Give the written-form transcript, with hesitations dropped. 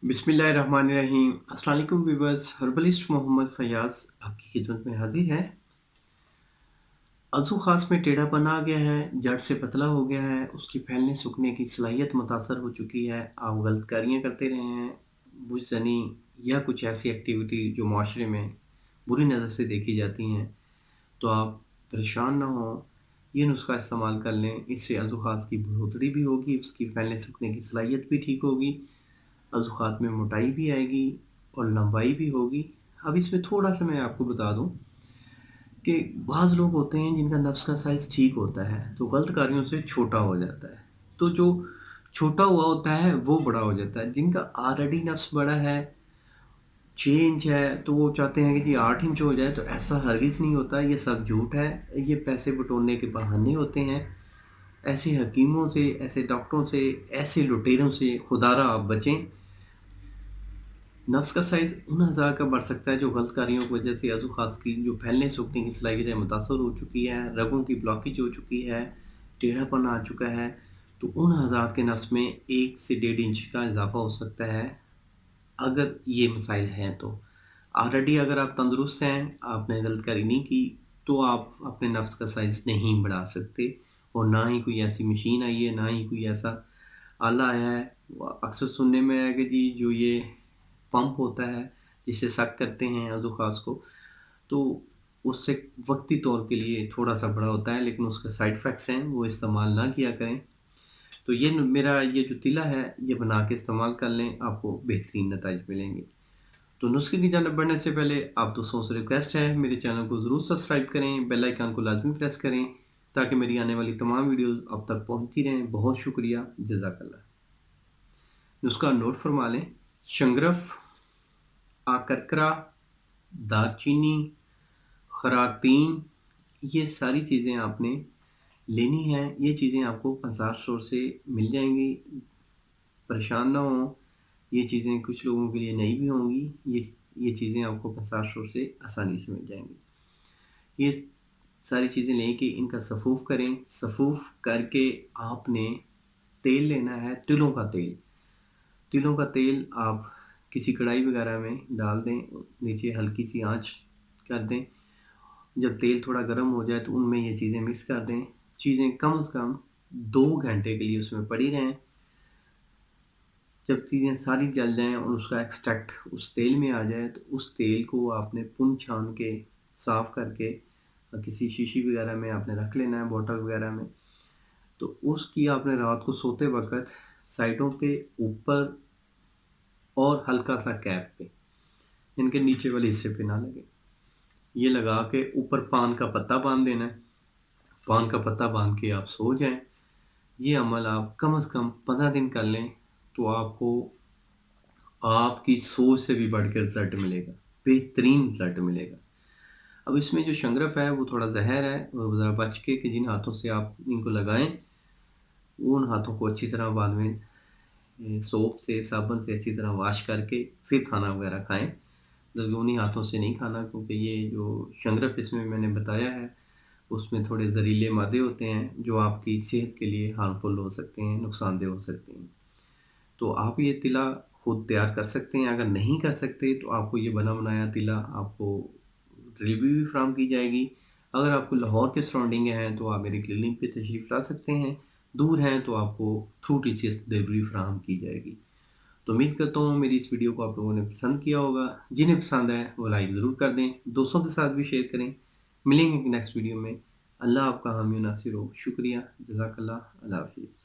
बिस्मिल्लाहिर्रहमानिर्रहीम। अस्सलाम वालेकुम व्यूअर्स, हर्बलिस्ट मोहम्मद फैयाज़ आपकी खिदमत में हाज़िर है। अज़ू ख़ास में टेढ़ापन आ गया है, जड़ से पतला हो गया है, उसकी फैलने सूखने की सलाहियत मुतासर हो चुकी है, आप गलत कार्याँ करते रहे हैं, बुज़-ज़नी या कुछ ऐसी एक्टिविटी जो माशरे में बुरी नज़र से देखी जाती हैं, तो आप परेशान ना हों, ये नुस्ख़ा इस्तेमाल कर लें। इससे अज़ू ख़ास की बढ़ोतरी भी होगी, उसकी फैलने सूखने की सलाहियत भी ठीक होगी, अज़ूख़ात में मोटाई भी आएगी और लंबाई भी होगी। अब इसमें थोड़ा-सा मैं आपको बता दूँ कि बाज़ लोग होते हैं जिनका नफ़्स का साइज़ ठीक होता है, तो गलत कार्यों से छोटा हो जाता है। तो जो छोटा हुआ होता है, वो बड़ा हो जाता है। जिनका ऑलरेडी नफ़्स बड़ा है, 6 इंच है, तो वो चाहते हैं कि जी 8 इंच हो जाए, तो ऐसा हरगिज़ नहीं होता, ये सब झूठ है। ये पैसे बटोरने के बहाने होते हैं। ऐसे हकीमों से, ऐसे डॉक्टरों से, ऐसे लुटेरों से खुदारा आप बचें। नफ्स का साइज़ उन अज़ा का बढ़ सकता है जो गलत कार्यों की वजह से अज़ू ख़ास की जो फैलने सूखने की सलाहियत मुतासर हो चुकी है, रगों की ब्लॉकेज हो चुकी है, टेढ़ापन आ चुका है, तो उन अज़ात के नफ्स में 1 से डेढ़ इंच का इज़ाफ़ा हो सकता है, अगर ये मसाइल हैं तो। ऑलरेडी अगर आप तंदुरुस्त हैं, आपने गलत कारी नहीं की, तो आप अपने नफ्स का साइज़ नहीं बढ़ा सकते और ना ही कोई ऐसी मशीन आई है, ना ही कोई ऐसा आला आया है। अक्सर सुनने में आया है कि जी जो ये पंप होता है जिससे सक करते हैं अज़ू ख़ास को, तो उससे वक़्ती तौर के लिए थोड़ा-सा बड़ा होता है, लेकिन उसके साइड इफ़ेक्ट्स हैं, वो इस्तेमाल ना किया करें। तो ये न मेरा ये जो तिला है, ये बना के इस्तेमाल कर लें, आपको बेहतरीन नताइज मिलेंगे। तो नुस्खे की जानब बढ़ने से पहले आप दोस्तों से रिक्वेस्ट है, मेरे चैनल को ज़रूर सब्सक्राइब करें, बेल आइकन को लाज़मी प्रेस करें, ताकि मेरी आने वाली तमाम वीडियोज़ आप तक पहुँचती रहें। बहुत शुक्रिया, जज़ाकल्लाह। नुस्खा नोट फरमा लें। शंगरफ, आकरकरा, दालचीनी, खरातीन, ये सारी चीज़ें आपने लेनी हैं। ये चीज़ें आपको पंसार स्टोर से मिल जाएँगी। परेशान ना हों, ये चीज़ें कुछ लोगों के लिए नई भी होंगी। ये चीज़ें आपको पंसार स्टोर से आसानी से मिल जाएँगी। ये सारी चीज़ें लेके इनका सफ़ूफ़ करें। सफ़ूफ़ करके आपने तेल लेना है, तिलों का तेल। तिलों का तेल आप किसी कढ़ाई वगैरह में डाल दें, नीचे हल्की-सी आँच कर दें। जब तेल थोड़ा गर्म हो जाए तो उनमें ये चीज़ें मिक्स कर दें। चीज़ें कम से कम 2 घंटे के लिए उसमें पड़ी रहें। जब चीज़ें सारी जल जाएँ और उसका एक्सट्रैक्ट उस तेल में आ जाए, तो उस तेल को आपने पुन-छान के, साफ़ करके किसी शीशी वगैरह में आपने रख लेना है, बॉटल वगैरह में। तो उसकी आपने रात को सोते वक़्त साइडों पे, ऊपर और हल्का-सा कैप पे, इनके नीचे वाले हिस्से पे ना लगे। ये लगा के ऊपर पान का पत्ता बाँध देना है। पान का पत्ता बाँध के आप सो जाएँ। ये अमल आप कम से कम 15 दिन कर लें, तो आपको आपकी सोच से भी बढ़ के रिज़ल्ट मिलेगा, बेहतरीन रिज़ल्ट मिलेगा। अब इसमें जो शंगरफ है वो थोड़ा ज़हर है, और ज़रा बच के कि जिन हाथों से आप इनको लगाएँ, उन हाथों को अच्छी तरह बाद में सोप से, साबुन से अच्छी तरह वॉश करके फिर खाना वगैरह खाएँ। ज़रूरी हाथों से नहीं खाना, क्योंकि ये जो शंगरफ इसमें मैंने बताया है, उसमें थोड़े ज़हरीले मादे होते हैं जो आपकी सेहत के लिए हार्मफुल हो सकते हैं, नुकसानदेह हो सकते हैं। तो आप ये तिला खुद तैयार कर सकते हैं। अगर नहीं कर सकते तो आपको ये बना बनाया तिला आपको डिलीवरी भी फ़राहम की जाएगी। अगर आपको लाहौर के सराउंडिंग हैं तो आप मेरी क्लिनिक पे तशरीफ़ ला सकते हैं। दूर हैं तो आपको थ्रू टीसीएस डिलीवरी फ़राहम की जाएगी। तो उम्मीद करता हूँ मेरी इस वीडियो को आप लोगों ने पसंद किया होगा। जिन्हें पसंद आए वो लाइक ज़रूर कर दें, दोस्तों के साथ भी शेयर करें। मिलेंगे नेक्स्ट वीडियो में। अल्लाह आपका हामी नासिर हो। शुक्रिया, जज़ाकल्लाह, अल्लाह हाफ़िज़।